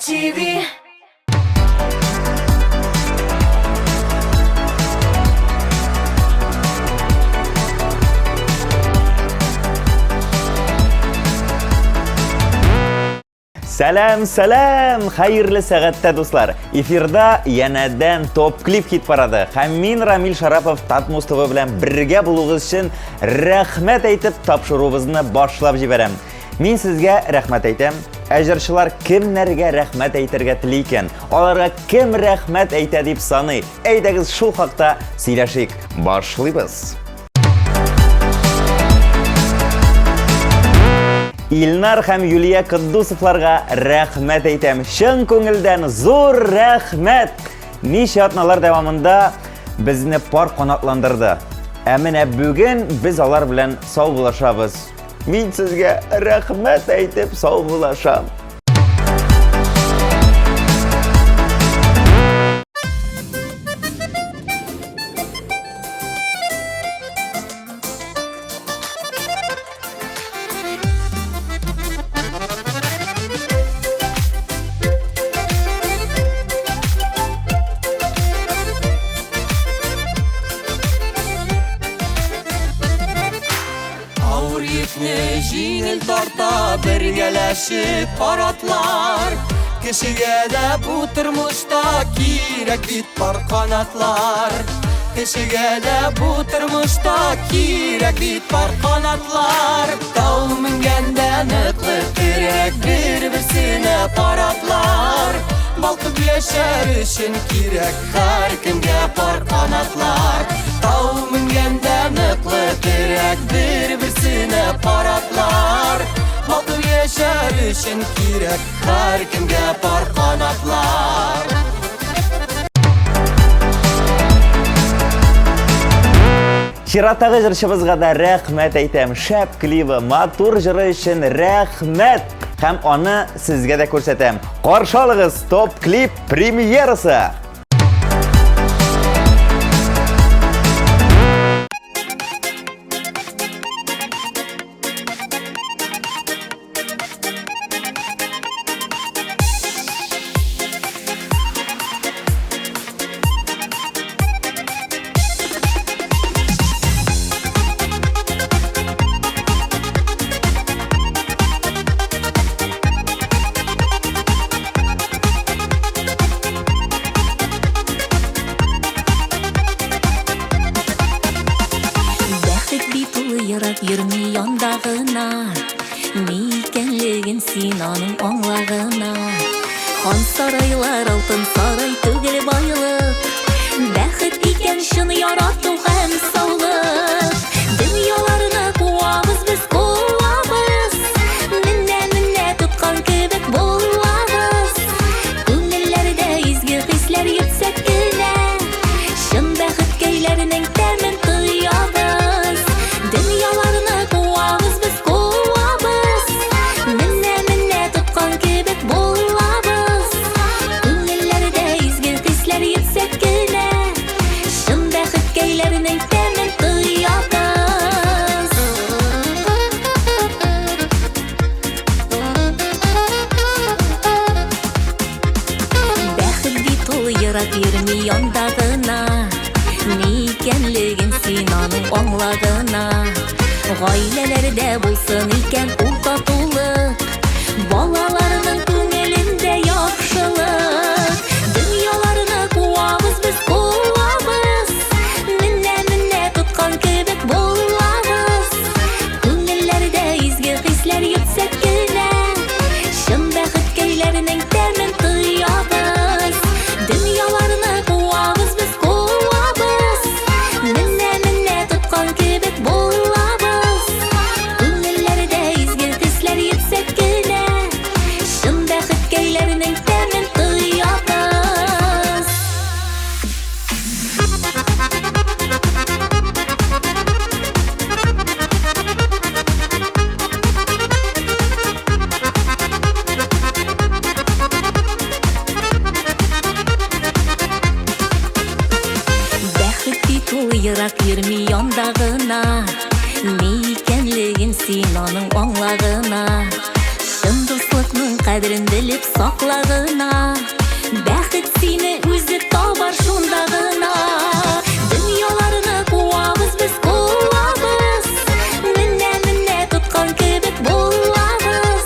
TV. Сәлам, хайырлы сәгатьтә дуслар. Эфирда янәдән топ клип хит парады. Һәм мин Рамил Шарапов Татмус ТВ белән бергә булугыз өчен рәхмәт әйтеп тапшыруыбызны башлап җибәрәм. Мин сезгә рәхмәт әйтәм. Әҗерчеләр кемнәргә рәхмәт әйтергә тели икән? Аларга кем рәхмәт әйтә дип саный? Әйдәгез шул хакта сөйләшик. Башлыйбыз. Илнар һәм Юлия Кыддусовларга рәхмәт әйтәм. Чын күңелдән зур рәхмәт. Ничә атналар дәвамында безне пар канатландырды. Ә менә бүген без алар белән саубулашабыз. Мин сезгә рәхмәт әйтеп саубулашам. Җиңел тарта бергәләшеп паратлар. Кешегә дә бу тормышта кирәк бит пар канатлар. Кешегә дә бу тормышта кирәк бит пар канатлар. Тау менгәндә ныклы кирәк бер-берсенә паратлар. Балкып яшәр өчен кирәк һәркемгә пар канатлар. Тау менгәндә ныклы кирәк бер-берсенә паратлар. Балкып яшәр өчен кирәк һәркемгә пар канатлар. Чираттагы җырчыбызга да рәхмәт әйтәм. Шәп клибы, матур җыры өчен рәхмәт. Һәм аны сезгә дә күрсәтәм. Каршы алыгыз топ клип премьерасы. Йөрми яндагына, ни икәнлеген син аның аңлагына. Хан сарайлар алтын сарай түгел байлык, бәхет икән шуны ярату һәм саулык. Дөньяларны куабыз без куабыз, менә тоткан кебек булабыз. Күңелләрдә изге хисләр йөксәк кенә, шын бәхет көйләренең тәмен тоябыз. Дөньяларны куабыз без куабыз, менә тоткан кебек булабыз. Күңелләрдә изге хисләр йөксәк кенә, шын бәхет көйләренең тәмен тоябыз. Бәхет бит ул ерак йөрми яндагына, ни икәнлеген син аның аңлагына. Гаиләләрдә булсын икән ул татулык, балаларның күңелендә яхшылык. Дөньяларны куабыз без куабыз, менә тоткан кебек булабыз. Күңелләрдә изге хисләр йөксәк кенә, шын бәхет көйләренең тәмен тоябыз. Дөньяларны куабыз без куабыз, менә тоткан кебек булабыз. Күңелләрдә изге хисләр йөксәк кенә, сақла гына. Бәхет сине үзе табар шунда гына. Дөньяларны куабыз без, куабыз. Менә тоткан кебек булабыз.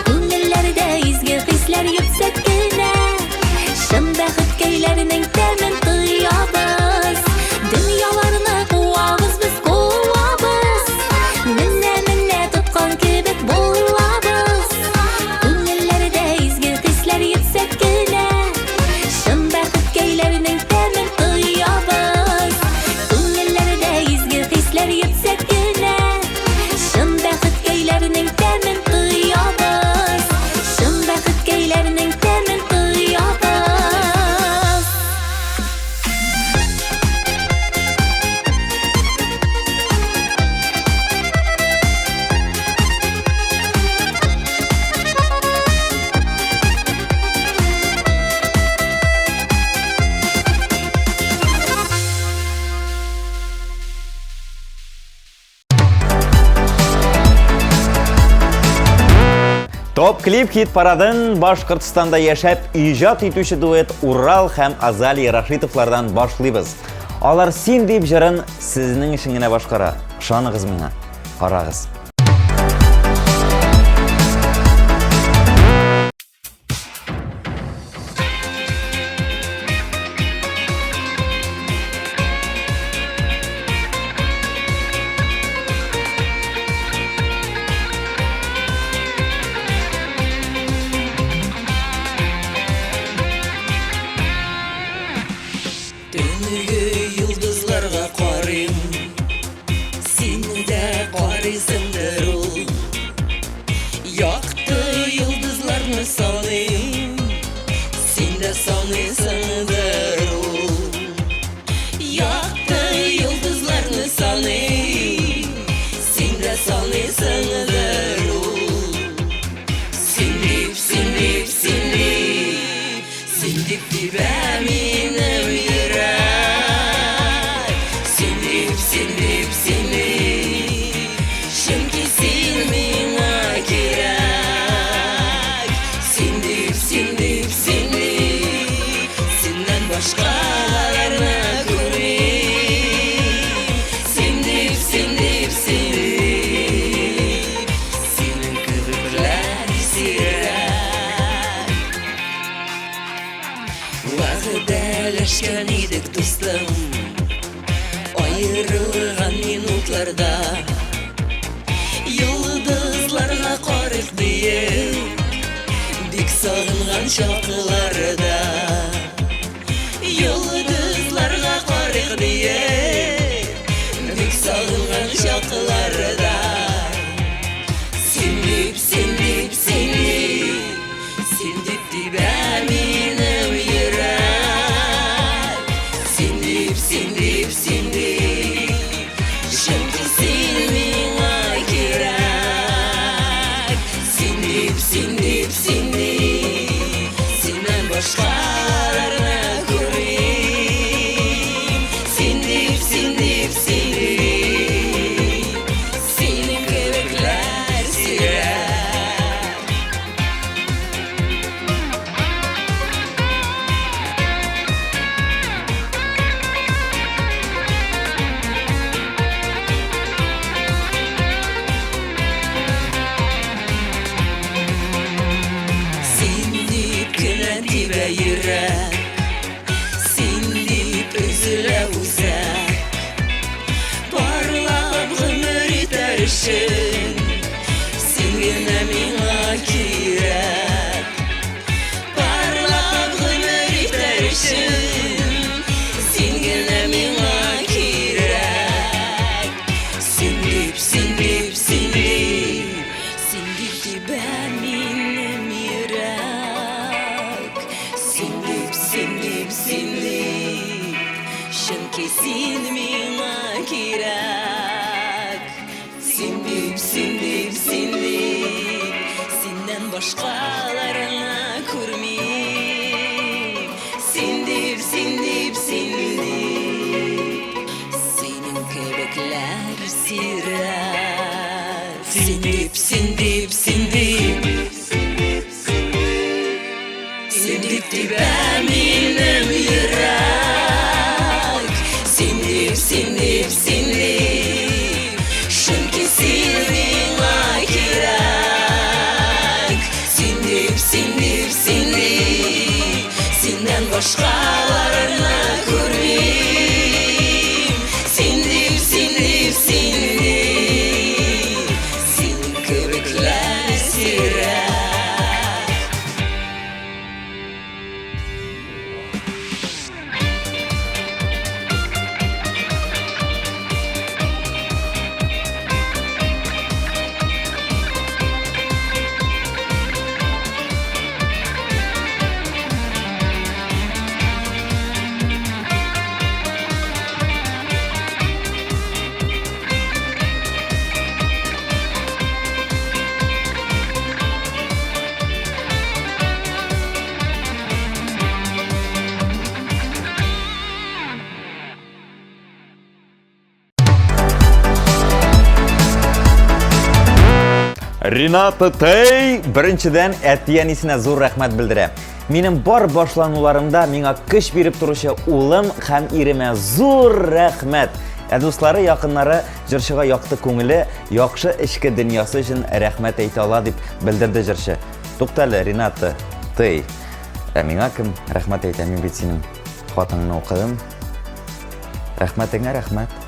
Күңелләрдә изге хисләр йөксәк кенә. Шым бәхеткәйләрнең тәмен тоябыз. Дөньяларны куабыз без, куабыз. Менә тоткан кебек булабыз. Күңелләрдә изге хисләр йөксәк кенә. Шым бәхеткәйләрнең тәмен тоябыз. Күңелләрдә изге хисләр йөксәк кенә. Шым бәхеткәйләрнең тәмен тоябыз. Шым бәхеткәйләрнең тәмен тоябыз. Топ клип хит парадын Башкортстанда яшәп иҗат итүче дуэт Урал һәм Азалий Рашитовлардан башлыйбыз. Алар син дип җырын сезнең өчен генә башкара. Ышаныгыз миңа. Карагыз. Төнге йолдызларга карыйм, син дә карыйсыңдыр ул. Якты йолдызларны саныйм, син дә саныйсыңдыр ул. Якты йолдызларны саныйм, син дә саныйсыңдыр ул. Син дип, син дип, син дип, син дип тибә минем йөрәк. Син дип, син дип, син дип, чөнки син миңа кирәк. Син дип, син дип, син дип, синнән башкаларны күрмим. Син дип, син дип, син дип, синең кебекләр сирәк. Вәгъдәләшкән идек, дустым, аерылган минутларда. Йолдызларга карыйк диеп, бик сагынган чакларда. Йолдызларга карыйк диеп, бик сагынган чакларда. Син дип, син дип, син дип, син дип тибә минем йөрәк. Син дип, син дип, син дип, чөнки син миңа кирәк. Син дип, син дип, син дип, синнән башкаларны күрмим. Син дип, Синдик тибә минем йөрәк. Синдик, синдик, синдик, чөнки син миңа кирәк. Синдик, синдик, синдик, синнән башкаларны күрмим. Синдик, синдик, синдик, син кебекләр сирәк. Рината Тей беренчедән әтиянисенә зур рәхмәт белдерә. Минем бар башлануларымда миңа көч биреп торучы улым һәм иремә зур рәхмәт. Дуслары, якыннары җырчыга якты күңеле, яхшы эчке дөньясы өчен рәхмәт әйтә ала дип белдерде җырчы. Туктале, Рината Тей. Миңа кем рәхмәт әйтә? Мин бит синең хатыңны укыдым. Рәхмәтеңә рәхмәт.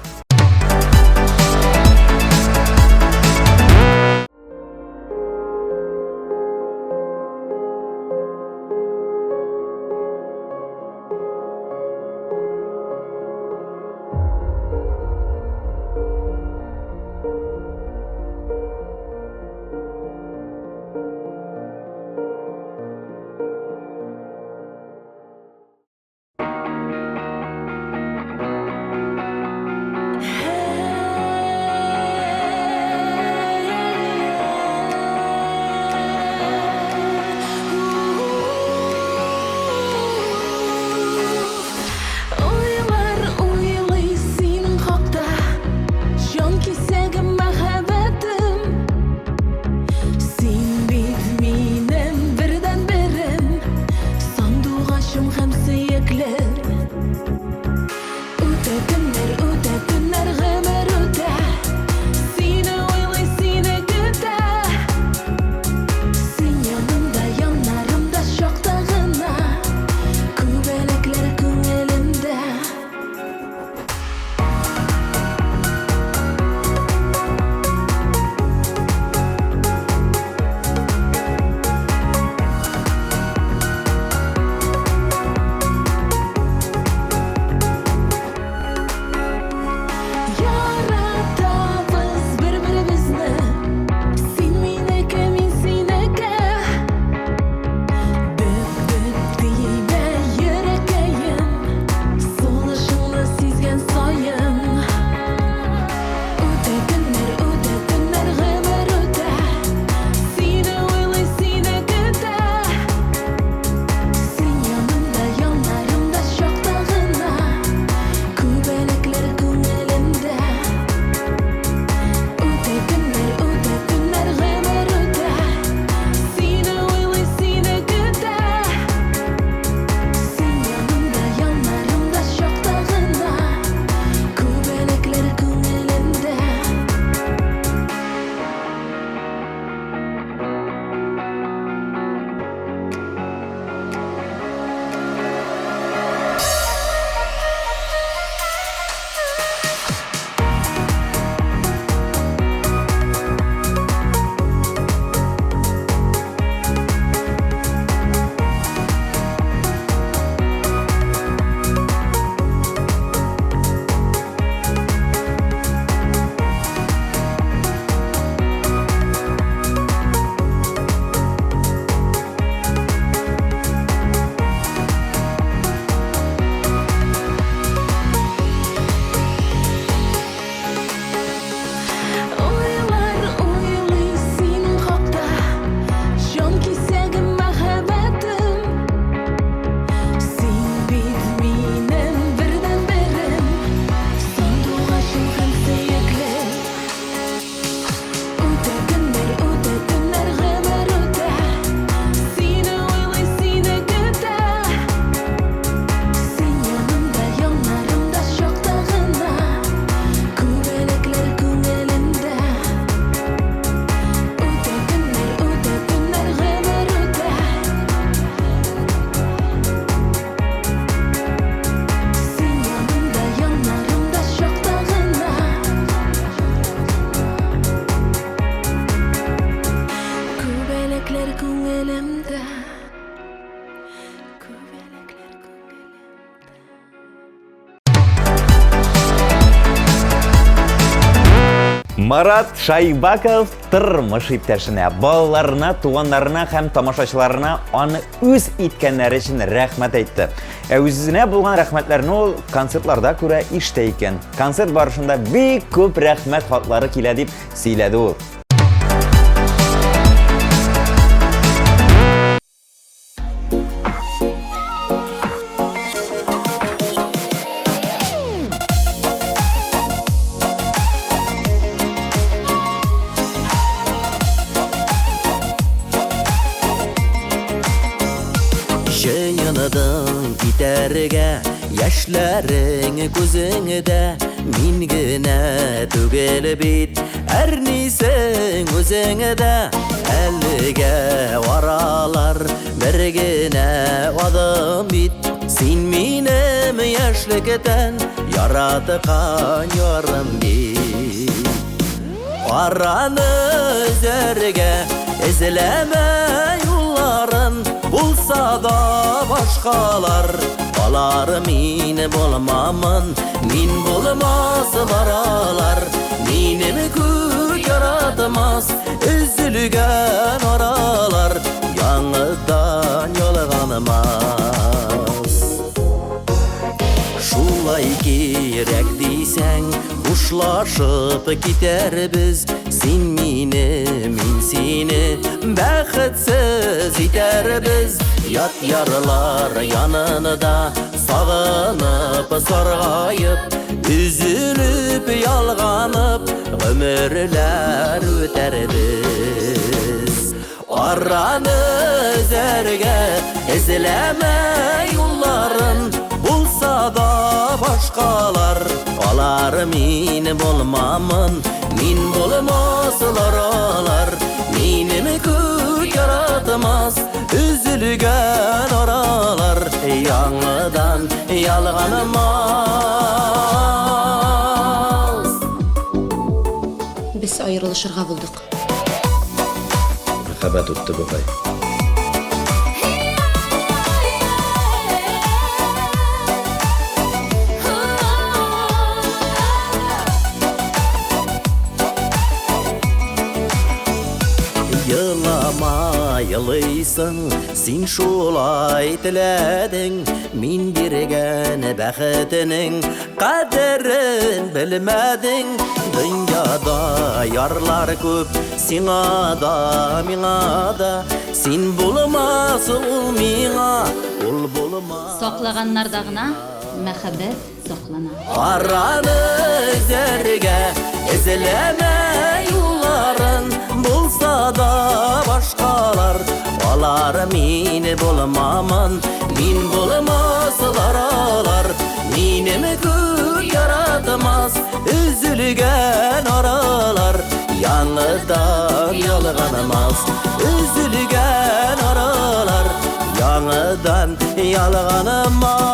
Марат Шайбаков тормыш иптәшенә, балаларына, туганнарына һәм тамашачыларына аны үз иткәннәре өчен рәхмәт әйтте. Үзенә булган рәхмәтләрне ул концертларда күрә ишетә икән. Концерт барышында бик күп рәхмәт хатлары килә дип сөйләде ул. Җыйындың китәргә, яшьләрең күзеңдә, мин генә түгел бит, әрнисең үзеңдә. Әлегә аралар бер генә адым бит, син минем яшьлектән яраткан ярым бит. Араны үзәргә эзләмә юлларын, булса да башкалар, алар мин булмамын, мин булмасылар алар. Минем күк яратмас, üzülгән аралар, яңыдан ялганмас. Шулай кирәк дисәң, хушлашып китәрбез, син мине, мин сине, бәхетсез итәрбез. Ят ярлар янында, сагынып саргайып, üzülүп ялганып, гомерләр үтәрбез. Араны үзәргә эзләмә юлларын, булса да башкалар, алар мин булмамын, мин булмасылар алар. Минем күк яратмас, üzülгән аралар, яңыдан ялганмас. Без аерылышырга булдык. Мәхәббәт үтте бугай. Yılama yılıysan, sin şulay tiledin, min birgen bəxtinin qədərin bilmədin. Dünyada yarlar köp, sina da, mina da, sin bulmaz ul mina, ul bulmaz. Саклаганнарда гына мәхәббәт саклана. Араны үзәргә эзләмә юлларын, булса да башкалар, алар мин булмамын, мин булмасылар алар. Минем күк яратмас, üzülгән аралар, яңыдан ялганмас. Üzülгән аралар, яңыдан ялганмас.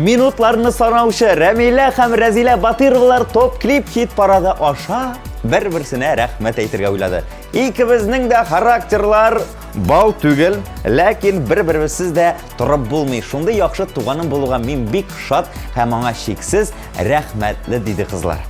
Минутларны санаучы Рәмилә һәм Рәзилә Батыровалар топ клип хит парады аша бер-берсенә рәхмәт әйтергә уйлады. Икебезнең дә характерлар бау түгел, ләкин бер-беребезсез дә торып булмый. Шундый яхшы туганым булуга мин бик шат һәм аңа шиксез рәхмәтле диде кызлар.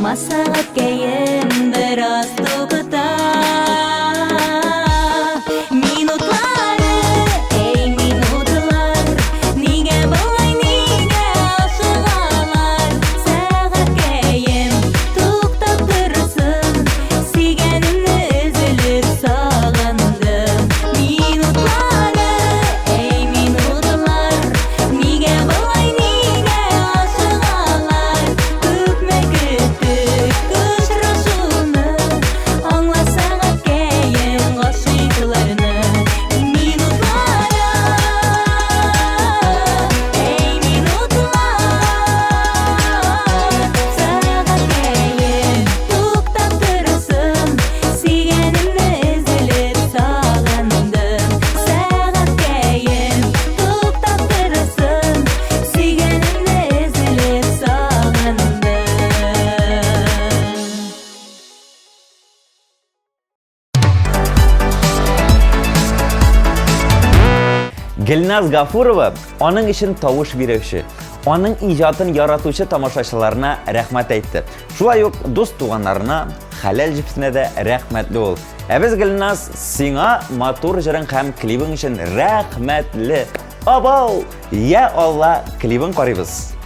Masagakayım biraz to'xta Minutları ey minutlar Nega bo'lay nega oshiqalar Sagakayım to'xtab tursin Suyganimni ezilib sog'indim Minutları ey minutlar Nega bo'lay nega oshiqalar Ko'pmi kutdik uchrashuvni Anglasagakayım g'oshiqlarni Minutları ey minutlar Sagakayım to'xtab tursin Suyganimni ezilib sog'indim Sagakayım to'xtab tursin Suyganimni ezilib sog'indim Gilnaz Gafurova onun için tovush beruvchi, onun ijodini yaratuvchi tomoshachilarga rahmat aytdi. Shunday yo'q do'st tuganlarına Halal jipsine de rahmatli ol. Biz Gilnaz singa motor jiring ham klibing için rahmatli. Abo, ya Allah klibing qaraymiz.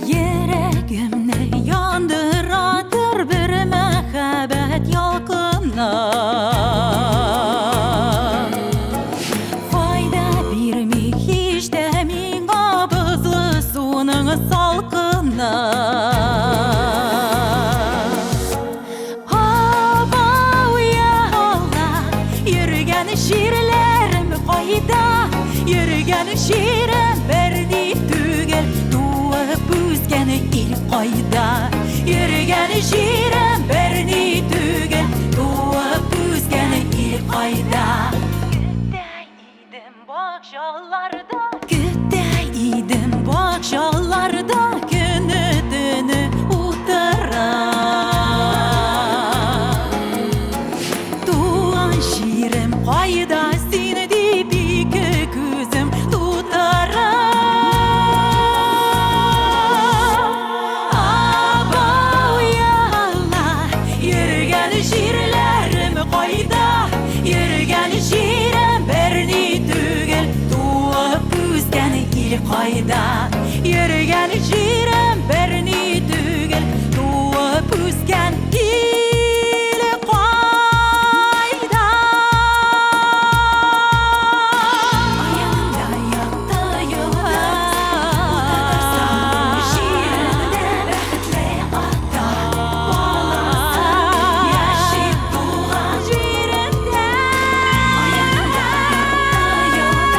Yüreğimni yandıradır bir mehabbet yolkuna Fayda vermey hiç de min qabızlı sunun salqına Hava ya Allah yürgen şiirlerim qayda Yürgen şiirim berdi tügel Büzgeni ilk qayda Yürgen şiirem berni tügel Doğup büzgeni ilk qayda Gütteydim bakşalarda Gütteydim bakşalarda Günü dünü utara Doğan şiirem qayda Seni dibi gözüm tutara Qayda yürgen şiirem berni tügel Doğup üzgen ili qayda Ayağımda yaktı yolda Şiirimde bəxtli ata Bağlasın yaşayıp doğan şiirimde Ayağımda yaktı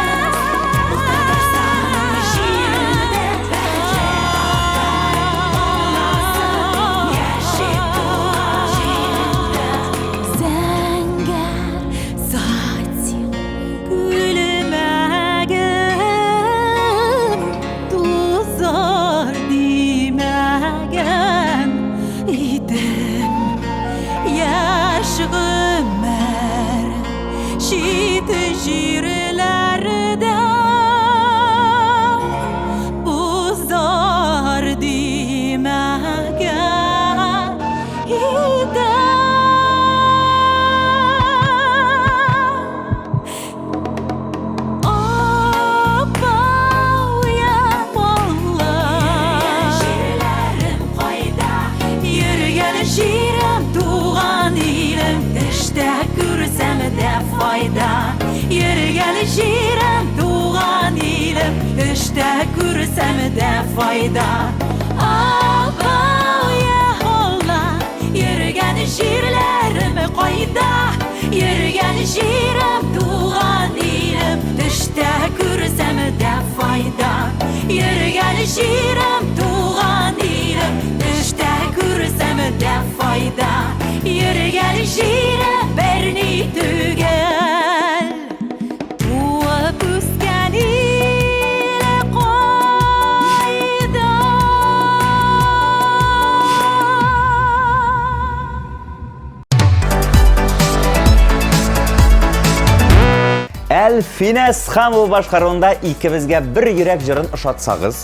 şiirlerde buzlar dimegen Şiirem tuğan ilim işte gürsem de fayda Yürgen şiirem tuğan ilim işte gürsem de fayda Aba ya Allah Yürgen şiirlerim qayda Yürgen şiirem tuğan ilim işte gürsem de fayda Yürgen şiirem tuğan ilim işte gürsem de fayda Yürgen Йөргән җире берни түгел. Туып үскән иле кайда? Әлфинәс Хамова башкаруында икебезгә бер йөрәк җырын ошатсагыз,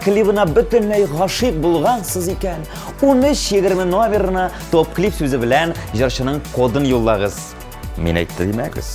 клибына бөтенләй гашыйк булгансыз икән, 13-20 номерына топ клип сүзе белән җырчының кодын юллагыз. Мин әйтте димәгез.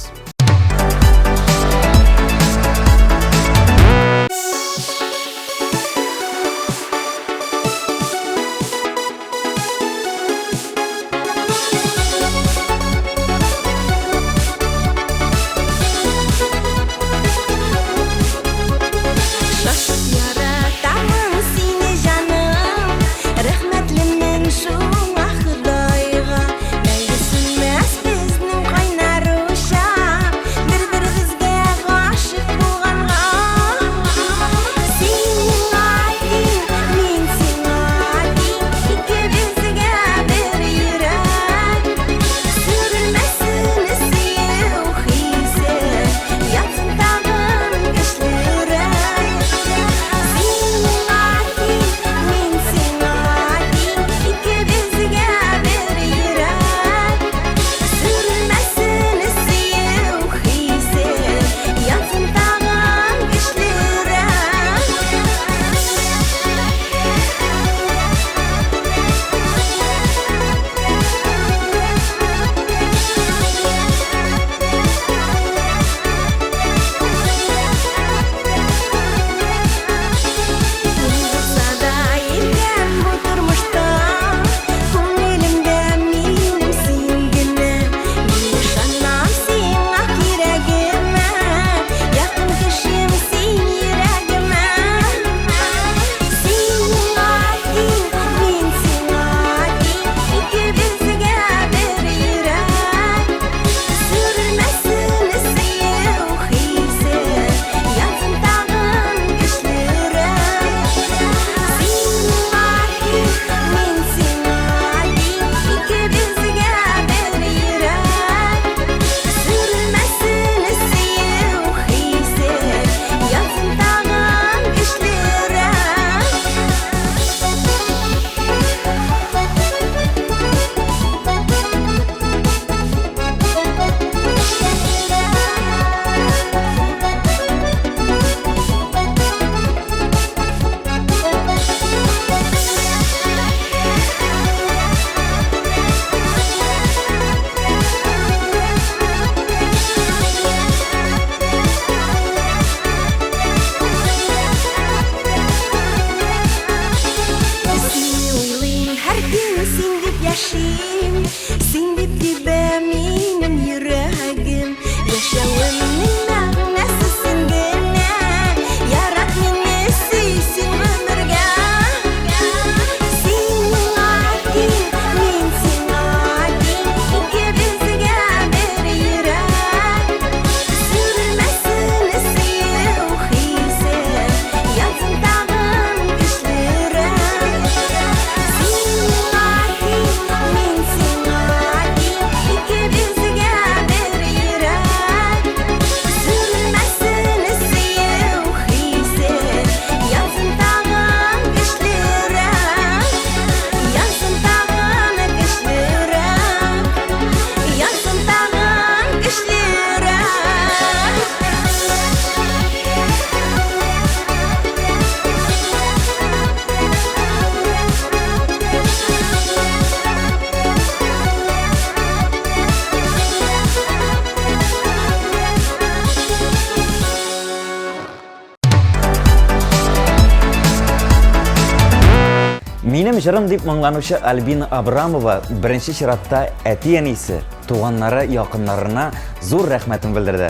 Минем җырым дип моңланучы Альбина Абрамова беренче чиратта әти-әнисе, туганнары, якыннарына зур рәхмәтен белдерде.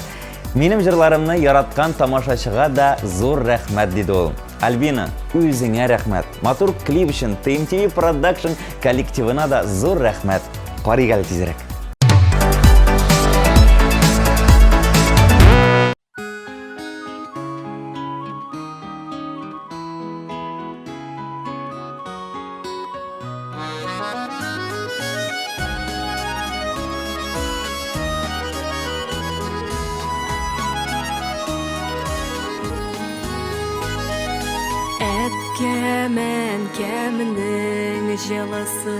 Минем җырларымны яраткан тамашачыга да зур рәхмәт диде ул. Альбина, үзеңә рәхмәт. Матур клип өчен TMTV Production коллективына да зур рәхмәт. Карыйк әле тизрәк. Әткемен кемнің жылысы,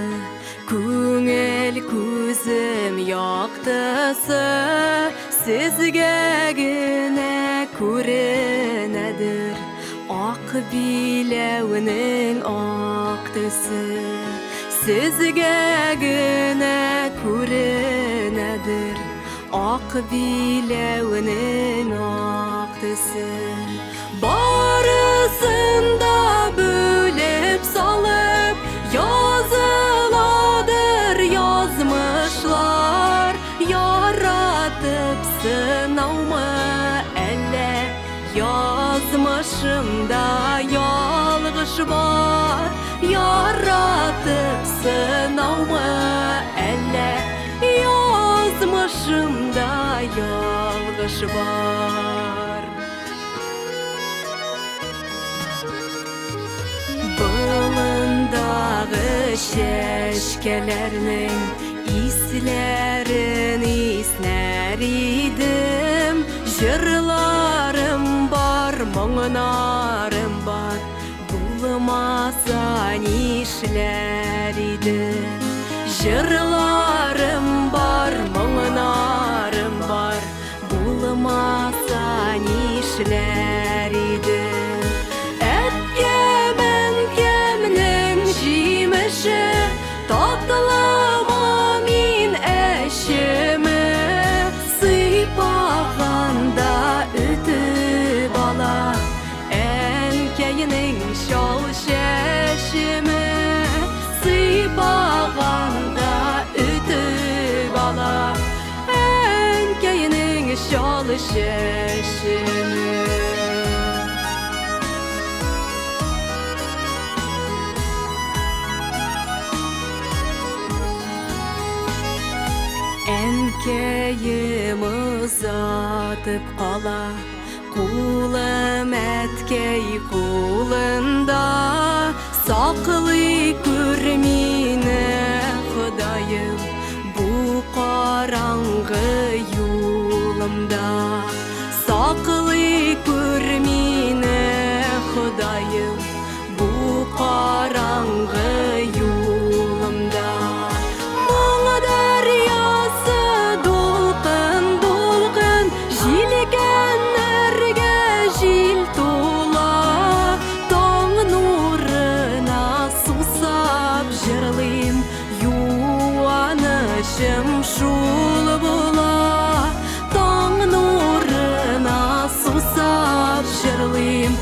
көңіл көзім яқтысы, сізге гіне көрінедір, ақ билеуінің ақ түсі. Сізге гіне көрінедір, ақ билеуінің ақ түсі. Барысында бөліп салып, yazıladır yazmışlar. Yaratıp sınavma elle, yazmışımda yalgış var. Yaratıp sınavma elle, yazmışımda yalgış var. Bulundağı şeşkelerinin islerin isner idim. Jırlarım var, muңнарым бар, bulmasa nişler idim. Jırlarım var, muңнарым бар, bulmasa nişler idim. Әткемен кемнің жиміші, татлыма min әшімі, сыйпағанда үтіп ала, әнкейінің шал шәшімі, сыйпағанда үтіп ала, әнкейінің шал шәшімі. Әнкейім ұзатып қала, қолым әткей қолында, сақлый көрмені Құдайым бұл қараңғы юлымда. Сақлый көрмені Құдайым бұл қараңғы юлымда. Şul bula, taң nurına susap jırlayım.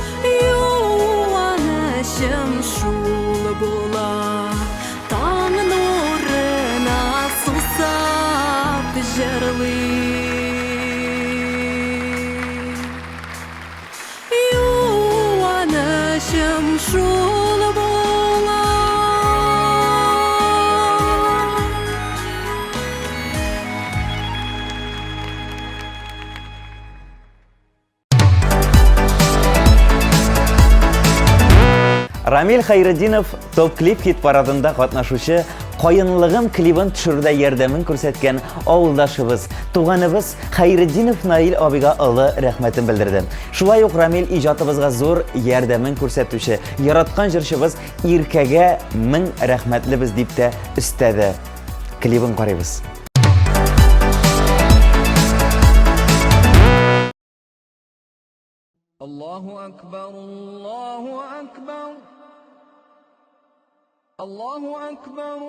Yuvanışım şul bula, taң nurına susap jırlayım. Yuvanışım şul bula. Рамил Хайретдинов топ-клип хит парадында катнашучы, кайынлыгым клибын төшерүдә ярдәмен күрсәткән авылдашыбыз, туганыбыз Хайретдинов Наил абыйга олы рәхмәтен белдерде. Шулай ук Рамил иҗатыбызга зур ярдәмен күрсәтүче, яраткан җырчыбыз Иркәгә 1000 рәхмәтлебез дип тә өстәде. Клибын карыйбыз. Allahu Akbar, Allahu Akbar, Allahu Akbar,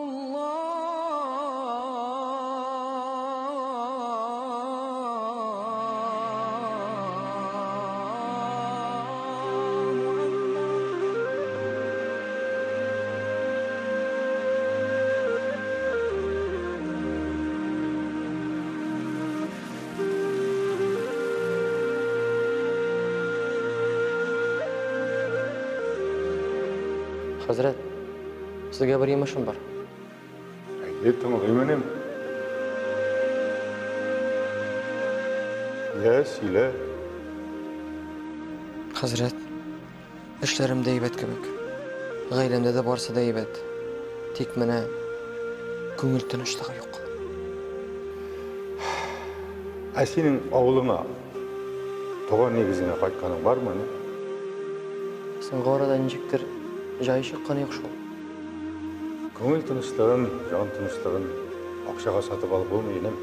Hazret, sizga bir yumushim bor. Aytdim, g'iymanim. Ya, sila. Hazret, ishlarim deybat kebek. G'ayrimda da borsa deybat. Tek mena ko'ngil tinchligi yo'q. Sening o'g'lingga tug'an negizine qaytganing bormi? Sen g'oradan jiktir Jayı şıqqan yok şol. Көңіл тыныштығын, жан тыныштығын ақшаға сатып алып болмайын.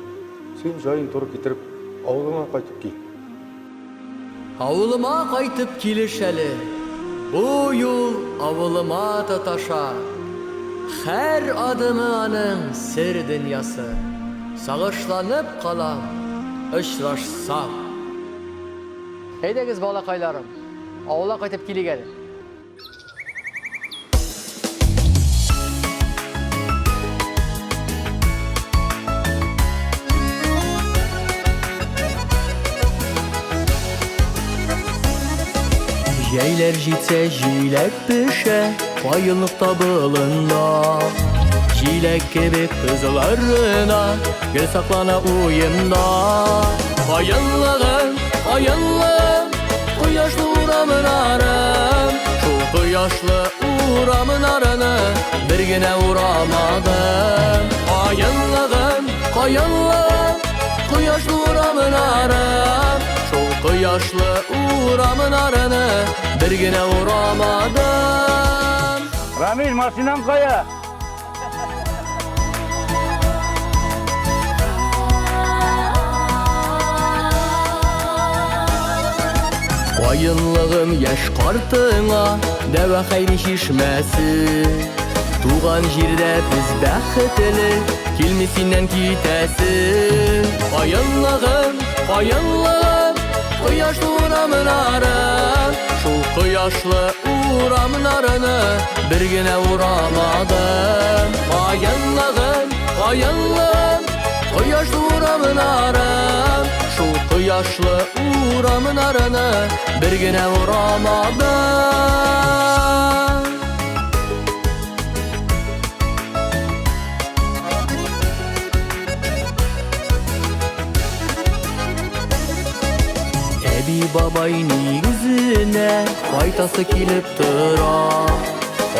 Sen жайын тұрып кетіріп, ауылыңа қайтып кел. Авылыма кайтып килеш әле. Бу юл авылыма таташа. Һәр адымы аның сер дөньясы. Сагышланып калам, очрашсак. Әйдәгез балакайларым, авылга кайтып килик әле. Jäyler jitse jilek pişe, bayılık tabılında. Jilek kebek kızlarına, gel saklana uyumda. Bayıllığım, bayıllığım, kıyaşlı uğramın arım. Şu kıyaşlı uğramın arını, bir güne uğramadım. Bayıllığım, bayıllığım, kıyaşlı uğramın arım. Şu kıyaşlı uğramın arını, bir güne uğramadım. Ramil, maşinam kaya. Bayınlığım yaş kartına, deve hayri şişmesi. Tuğan jirde biz bəxtli, kilmisinden kitesi. Bayınlığım, bayınlığım, kıyaşlı uğramın arım. Şu kıyaşlı uğramın arını, bir güne uğramadım. Bayınlığım, bayınlığım, kıyaşlı uğramın arım. Şu kıyaşlı uğramın arını, bir güne uğramadım. Ebi babay nigizine faytası kilip tıra.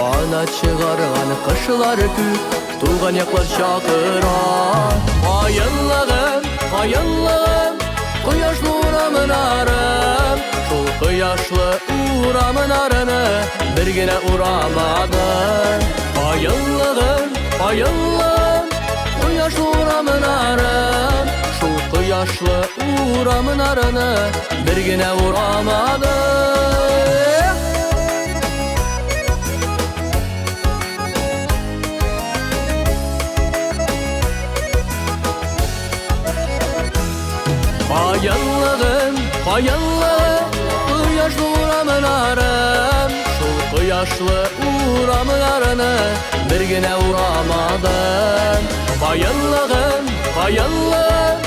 Ana çıgargan kışlar kük, tuğan yaklar şakıra. Bayınlığım, bayınlığım, kıyaşlı uğramın arım. Şu kıyaşlı uğramın arını, bir güne uğramadım. Bayınlığım, bayınlığım, kıyaşlı uğramın arım. Şu kıyaşlı uğramın arını, bir güne uğramadım. Bayınlığım, bayınlığım, kıyaşlı uğramın arım. Şu kıyaşlı uğramın arını, bir güne uğramadım. Bayınlığım, bayınlığım,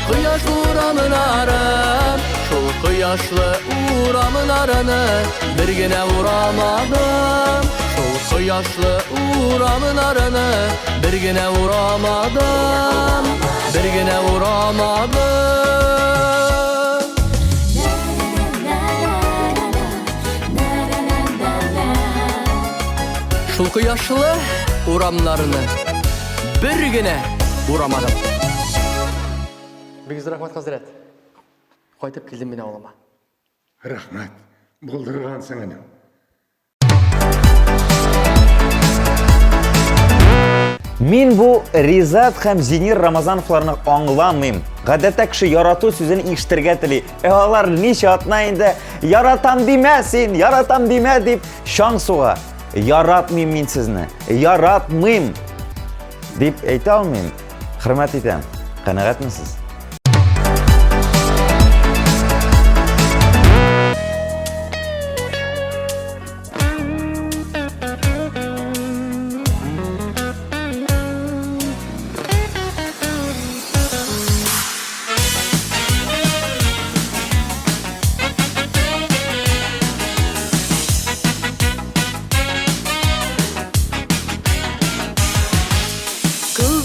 kıyaşlı uğramın arım. Şu kıyaşlı uğramın arını, bir güne uğramadım. Şu kıyaşlı uğramın arını, bir güne uğramadım. Bir güne uğramadım. Şul kıyaşlı uğramlarını, bir güne uğramadım. Бигиз рахмат Hazret. Кайтып келдим мен авылыма. Рахмат, болдырғансың анам. Мин бу Ризат һәм Зинир Рамазановларны аңламыйм. Гадәттә кеше ярату сүзен ишетергә тели. Алар ничә атна инде яратам димә син, яратам димә дип шаң суга. Яратмыйм мин сезне, яратмыйм дип әйтә алмыйм. Хөрмәт итәм. Канәгатьмесез?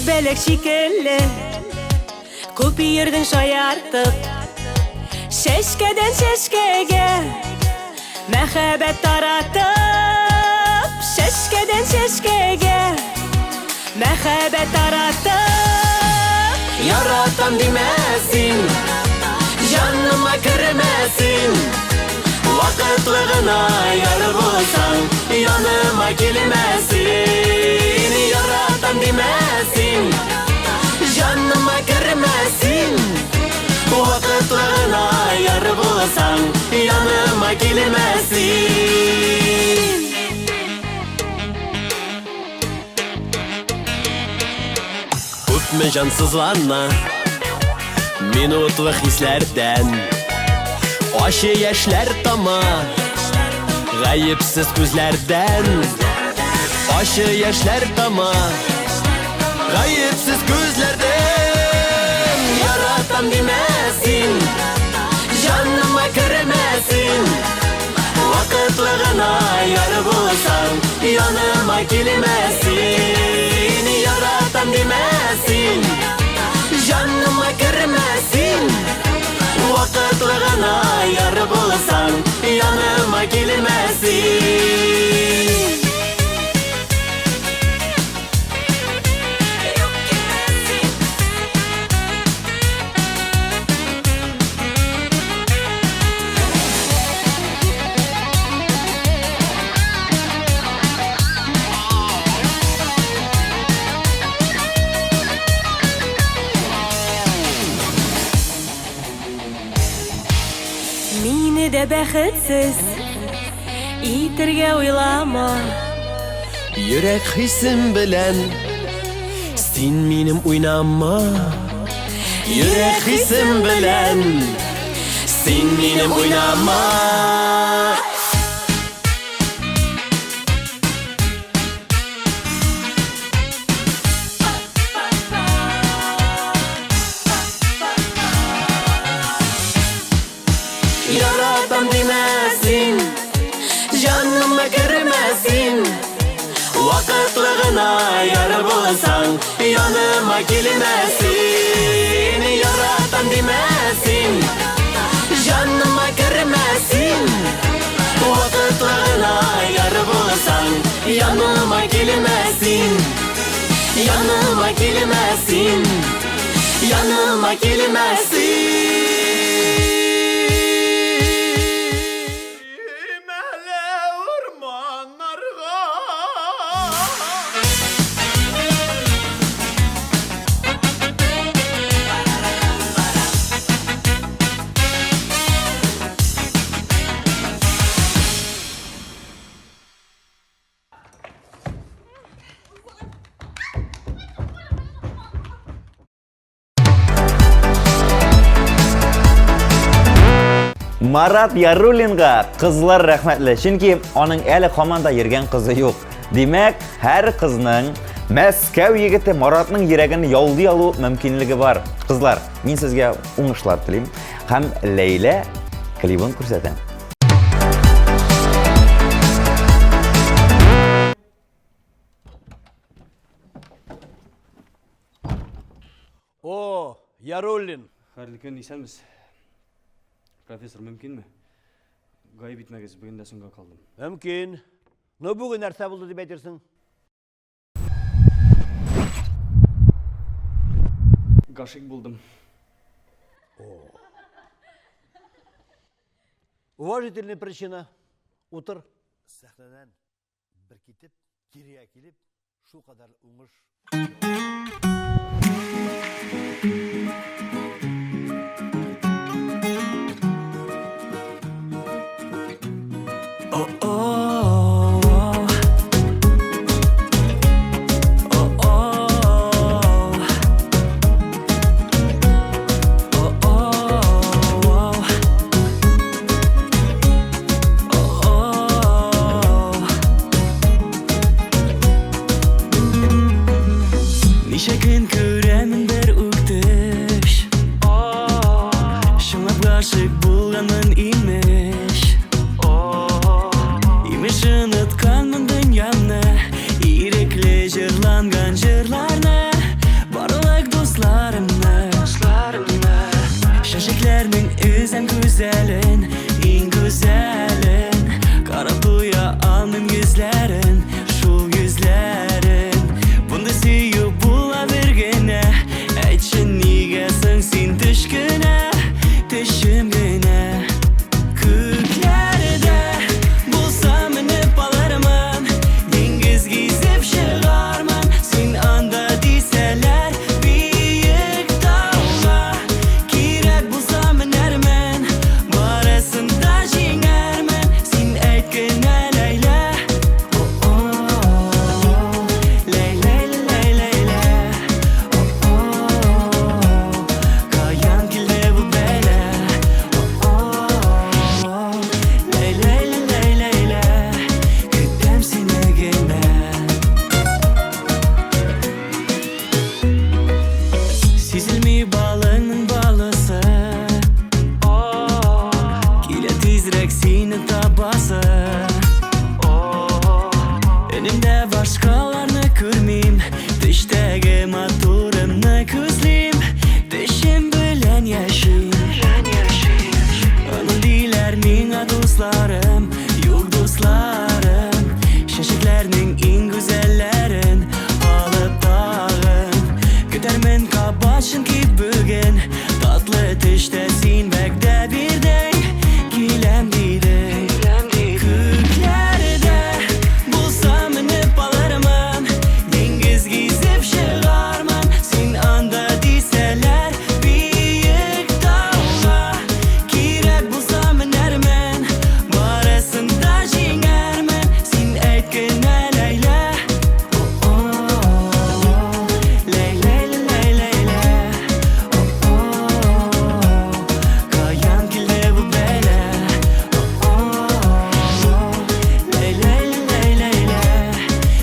Belek şikelle, kupi yerden şayartıp, şeşkeden şeşkege, mehabet taratıp, şeşkeden şeşkege, mehabet taratıp. Yaratam demesin, canıma kırmesin. Vakıtlı gına yar bulsan yanıma gelmesin. Yaratan demesin, canıma girmesin. Vakıtlı gına yar bulsan yanıma gelmesin. Öpme cansızlarına minutlu hislerden. Aşı yaşlar tama gayipsiz gözlerden. Aşı yaşlar tama gayipsiz gözlerden. Yaratan demesin, canıma girmesin. Vakıtlı gına yar bulsan yanıma gelmesin. Yaratan demesin, canıma girmesin. Vakıtlı gına yar bulsan yanıma gelmesin. Mini de bəxitsiz itirge oylama. Yürek hissim bilen sen benim oynama. Yürek hissim bilen sen benim oynama. Yaratan demesin, canıma girmesin. Vakıtlı gına yar bulsan yanıma gelmesin. Yaratan demesin, canıma girmesin. Vakıtlı gına yar bulsan yanıma gelmesin. Yanıma gelmesin, yanıma gelmesin. Марат Яруллинға қызлар рәхмәтле, чөнки аның әле команда йөргән кызы юк. Димәк, һәр кызның Мәскәү егете Маратның йөрәген яулый алу мөмкинлеге бар. Кызлар, мин сезгә уңышлар телим һәм Ләйлә клибын күрсәтәм. О, Яруллин. Хәерле көн, исәнмез. Профессор, мөмкинме? Гай битмәгез, бүген дә соңга калдым. Мөмкин. Но бүген нәрсә булды дип әйтерсең? Гашик булдым. Уважительный причина. Утыр. Сәхнәдән бер китеп, кирегә килеп, шу кадәр уңыш. Şul yüzlerin, bunda süyü bula bir gene. Чөнки бүген татлы төштә син вәгъдә бирдең, киләм дидең. Күкләрдә булса менеп алырмын, диңгез гизеп чыгармын, син анда дисәләр, биек тауга кирәк булса менәрмен, барысын да җиңәрмен, син әйткән Ләйлә. Каян килде бу бәла?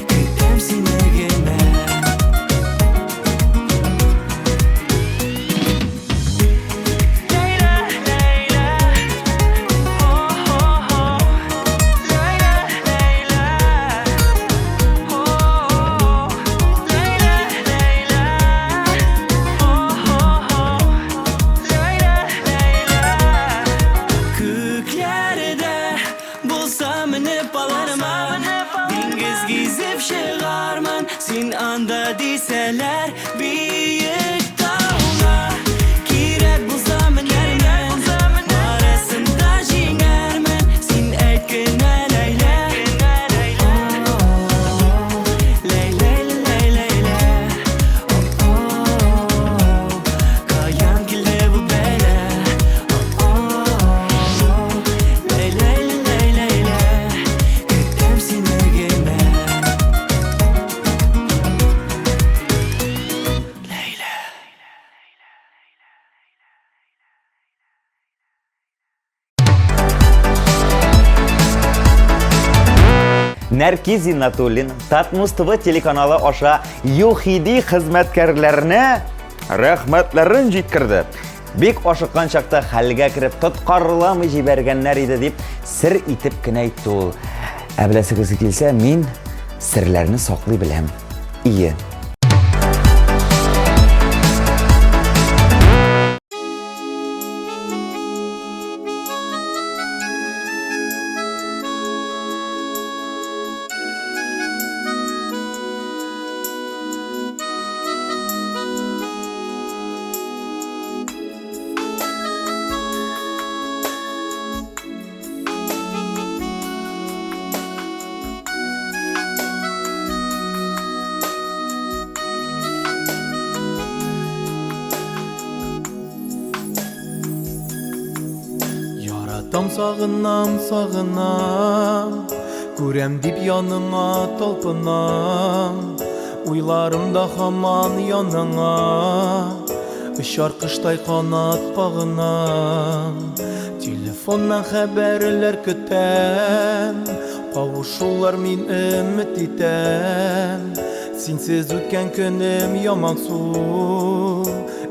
Көтәм сине генә. Күкләрдә булса менеп алырмын, диңгез гизеп чыгармын, син анда дисәләр, биек тауга кирәк булса менәрмен, барысын да җиңәрмен, син әйткән Ләйлә. Каян килде бу бәла? Көтәм сине генә. Нәркиз Зиннатуллин Татмус ТВ телеканалы аша ЮХИДИ хезмәткәрләренә рәхмәтләрен җиткерде. Бик ашыккан чакта хәлгә кереп тоткарламый җибәргәннәр иде дип сер итеп кенә әйтте ул. Ә беләсегез килсә, мин серләрне саклый беләм. Ие. Яратам сагынам, күрәм дип яныңа талпынам, уйларымда һаман яныңа, очар кыштай канат кагынам. Телефоннан хәбәрләр көтәм, кавышулар мин өмет итәм. Синсез үткән көнем яман су,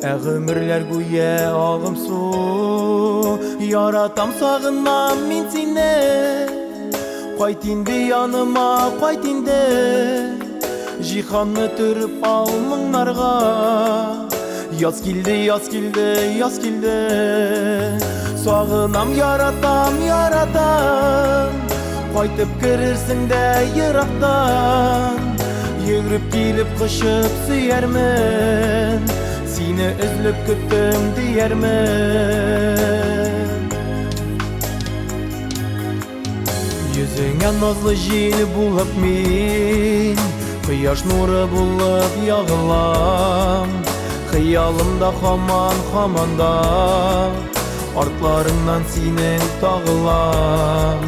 ә гомерләр гүя агым су. Яратам сагынам мин сине, кайт инде яныма, кайт инде. Җиһанны төреп ал моңнарга, яз килде, яз килде, яз килде. Сагынам, яратам, яратам, кайтып керерсең дә ерактан. Йөгереп килеп кышып сөярмен, сине эзләп көттем диярмен. Йөзеңә назлы җил булып мин, кояш нуры булып ягылам. Хыялымда һаман-һаманда, артларыңнан синең тагылам.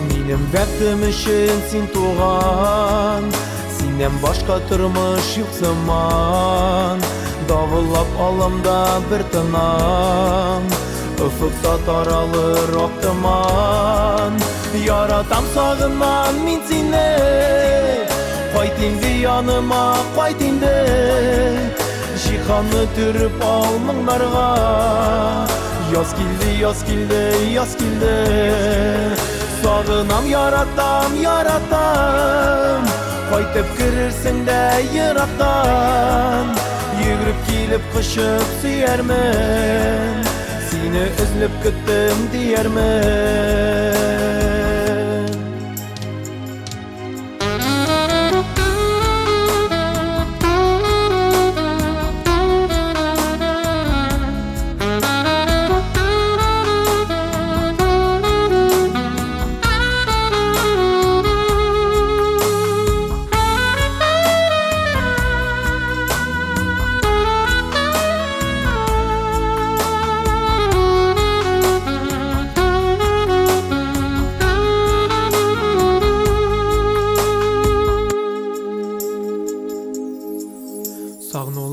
Минем бәктем өчен син туган, синнән башка тормыш юк заман. Давыллап аламда бер тынам, уфукта таралыр ак томан. Яратам, сагынам мин сине, кайт инде яныма, кайт инде. Җиһанны төреп ал моңнарга, яз килде, яз килде, яз килде. Сагынам, яратам, яратам, кайтып керерсең дә ерактан. Йөгереп килеп кышып сөярмен, сине эзләп көттем диярмен.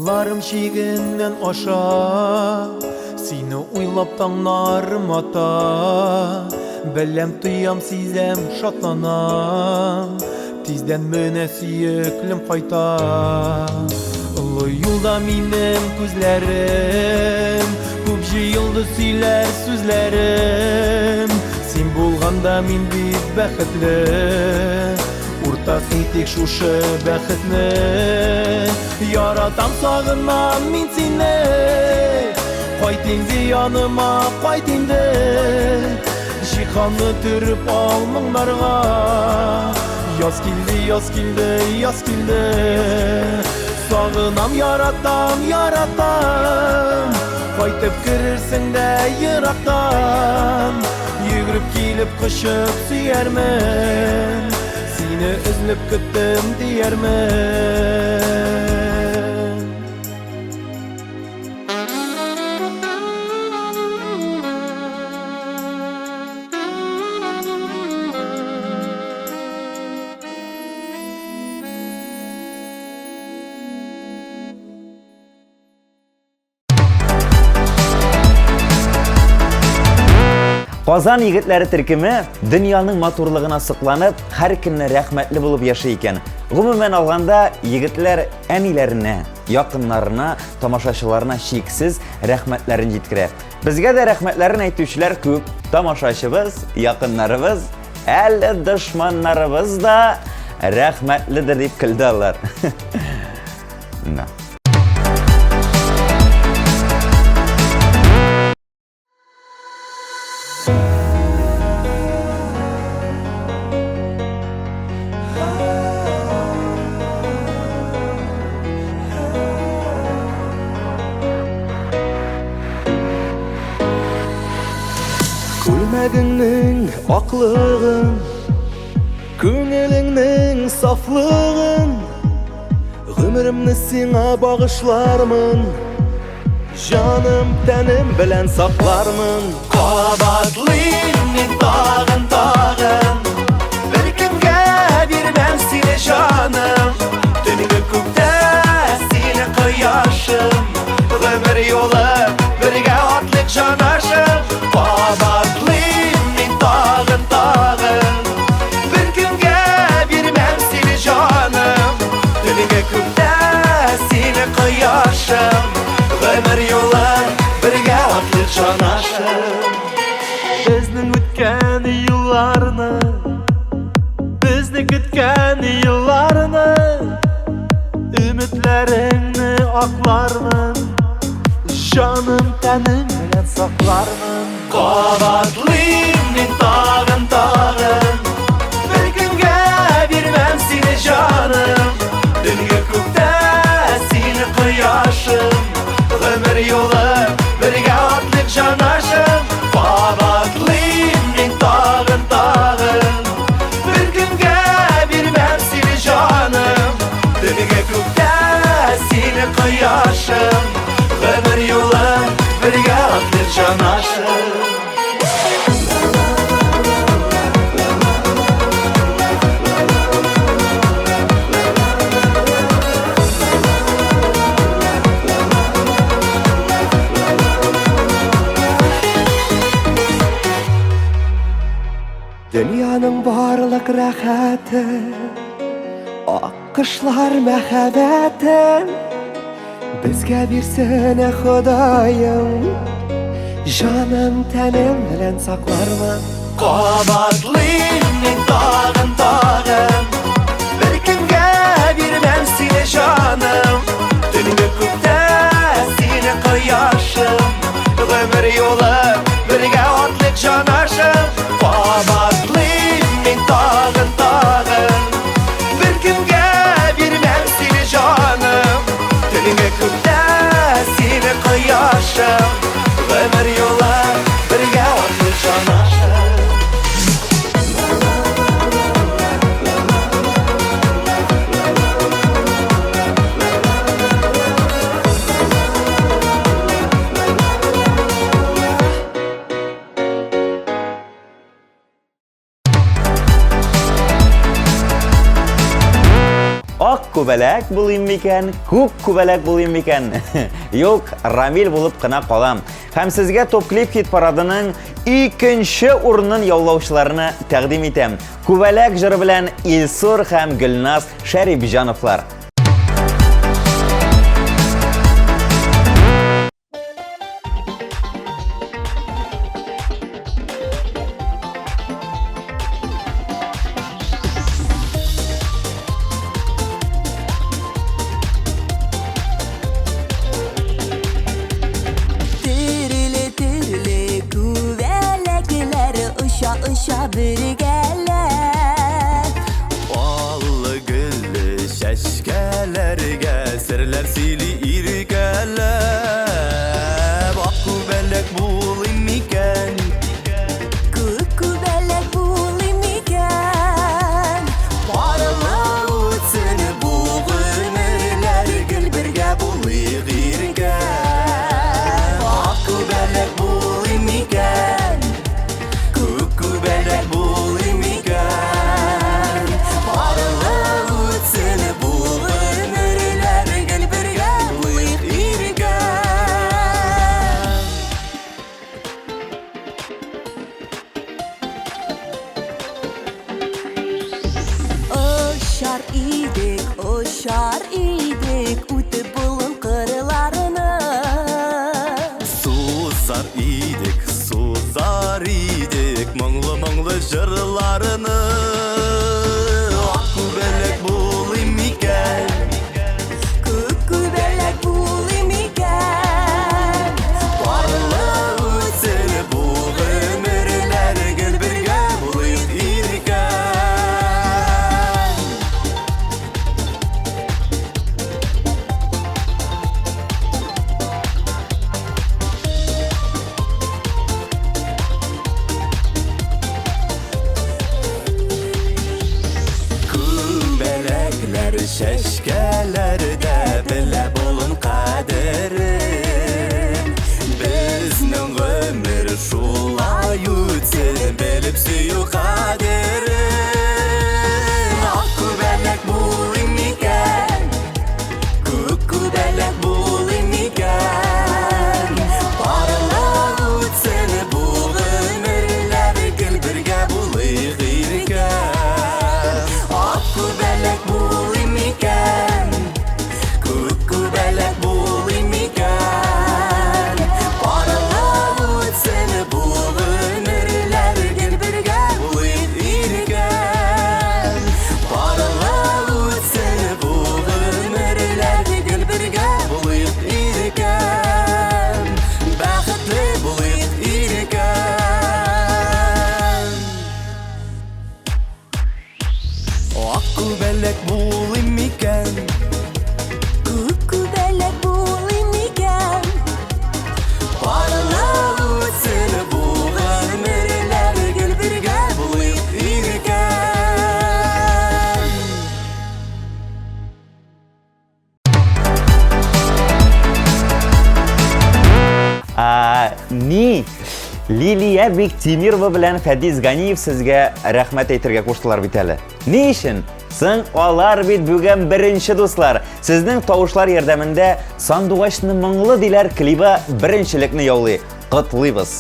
Елларым чигеннән аша, сине уйлап таңнарым ата. Беләм, тоям, сизәм, шатланам, тиздән менә сөеклем кайта. Олы юлда минем күзләрем, күп җыелды сөйләр сүзләрем. Син булганда мин бик бәхетле, уртак итик шушы бәхетне. Яратам, сагынам мин сине, кайт инде яныма, кайт инде. Җиһанны төреп ал моңнарга, яз килде, яз килде, яз килде. Сагынам, яратам, яратам, кайтып керерсең дә ерактан. Йөгереп килеп кочып сөярмен, сине эзләп көттем диярмен. Казан егетләре төркеме дөньяның матурлыгына сокланып, һәр көнне рәхмәтле булып яши икән. Гомумән алганда, егетләр әниләренә, якыннарына, тамашачыларына чиксез рәхмәтләрен җиткерә. Безгә дә рәхмәтләрен әйтүчеләр күп. Тамашачыбыз, якыннарыбыз, әле дошманнарыбыз да рәхмәтледер дип көлде алар. Күлмәгеңнең аклыгын, күңелеңнең сафлыгын, гомеремне сиңа багышлармын, җаным тәнем белән саклармын. Кабатлыйм мин тагын, тагын, бер кемгә бирмәм сине җаным. Төнге күктә сине кояшым, гомер юлы бергә атлык җанашым. Кабатлыйм мин тагын, тагын, бер кемгә бирмәм сине җаным. Төнге күктә сине кояшым, гомер юлы бергә атлык җанашым. Безнең үткән елларны, безне көткән елларны, өметләреңне аклармын, җаным тәнем белән саклармын. Кабатлыйм мин тагын, тагын, бер кемгә бирмәм сине җаным. Төнге күктә сине кояшым, гомер юлы бергә атлык җанашым. Кабатлыйм мин тагын, тагын, бер кемгә бирмәм сине җаным. Төнге күктә сине кояшым, гомер юлы бергә атлык җанашым. Дөньяның барлык рәхәте, аккышлар мәхәббәтен безгә бирсен Ходаем, җаным тәнем белән саклармын. Кабатлыйм мин тагын, тагын, бер кемгә бирмәм сине җаным. Төнге күктә сине кояшым, гомер юлы бергә атлык җанашым. Кабатлыйм мин тагын, тагын, бер кемгә бирмәм сине җаным. Төнге күктә сине кояшым, гомер юлы бергә атлык җанашым. Ак күбәләк булыйм микән, күк күбәләк булыйм микән? Юк, Рамил булып кына калам. Һәм сезгә топ клип хит парадының 2нче урынын яулаучыларны тәкъдим итәм. Күбәләк җыры белән Илсур һәм Гөлназ Шәрифҗановлар. Uşa birgeler Ballı güllü şəşkələrgə Sirlər sili irgələr Akku bələk bulayım ikən Kuku belek bulayım iken Barıla uçsun bu ömürlər Gül birgə bulayıq irgən Akku bələk bulayım ikən Kuku bələk bulayım ikən Barıla uçsun bu ömürlər Gül birgə bulayıq irgən Oşar idik Utıp bulun kırılarını Suzar idik Mаңлы жырларыны Akku bələk bulayım ikən Kuku belek bulayım iken Barıla uçsun bu ömürlər Gül birgə bulayıq irgən Күбələklər şəşkələrdə Bilə bulun qədərin Bizning ömür şulay uçsun Bilib süyü qədərin Akku bələk bulayım ikən Kuku bələk bulayım ikən Barıla uçsun bu ömürlər Gül birgə bulayıq irgən Akku bələk bulayım ikən Kuku bələk bulayım ikən Barıla uçsun bu ömürlər Gül birgə bulayıq irgən Barıla uçsun bu ömürlər Gül birgə bulayıq irgən Бәхетле bulayıq irgən Akku bələk bulayım ikən Kuku belek bulayım iken Barıla uçsun bu ömürlər Gül birgə bulayıq irgən Ни? Лилия Бектимирова белән Фәдис Ганиев сезгә рәхмәт әйтергә куштылар бит әле. Ни өчен? Соң алар бит бүген беренче дуслар. Сезнең тавышлар ярдәмендә Сандугачны моңлы диләр клибы беренчелекне яулый. Котлыйбыз.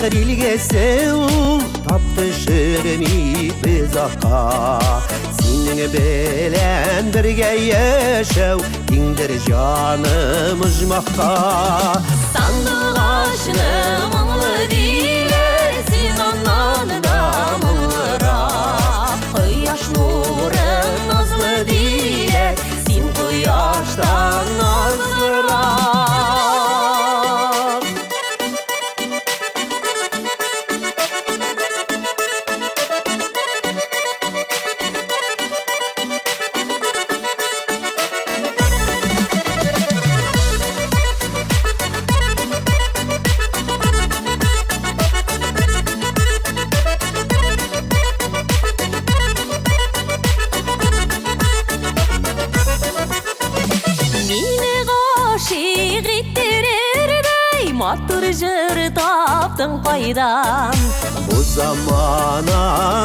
Пақыр елгесі ұл тапты шірмей біз ақа Сенің білән бірге ешәу Теңдір жаным ұжмаққа Сандық ашыны мұңлы дейлер Сен аннан да мұңлырақ Құяш нұрын назлы дейлер Сен құяштан назлырақ Матур жыр таптың қайдан Бұл замана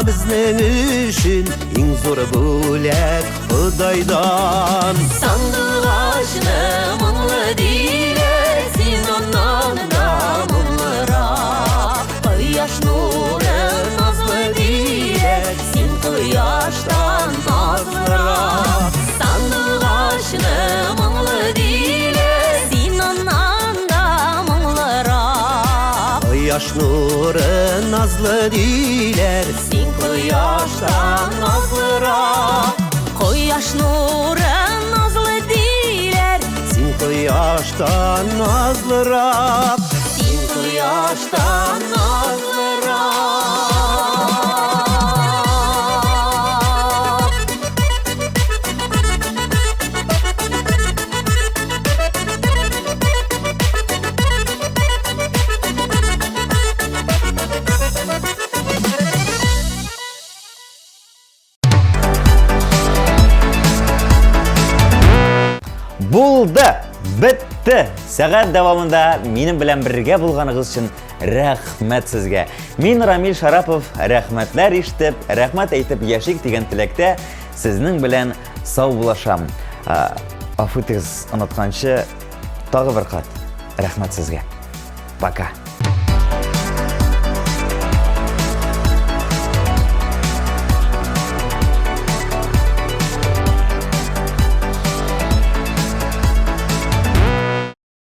біздің үшін ең зор бөлек Құдайдан Сандық ашыны мұңлы дейлер Сен оннан да мұңлырақ Құяш нұрын назлы дейлер Сен құяштан назлырақ Сандық ашыны мұңлы дейлер Сен оннан Құяш нұры назлы дейлер Сен құяштан назлырақ Құяш нұры назлы дейлер Сен құяштан назлырақ Сен құяштан назлырақ Булды, бітті. Сағат давамында менің білән бірге болғаныңыз үшін рәхмәт сізге. Мен Рамил Шарапов рәхмәтләр иштеп, рәхмәт әйтеп яшик деген тілекте сізнің білән сау булашам. Афытыз ұнатқаншы тағы бір қат. Рәхмәт сізге. Пока.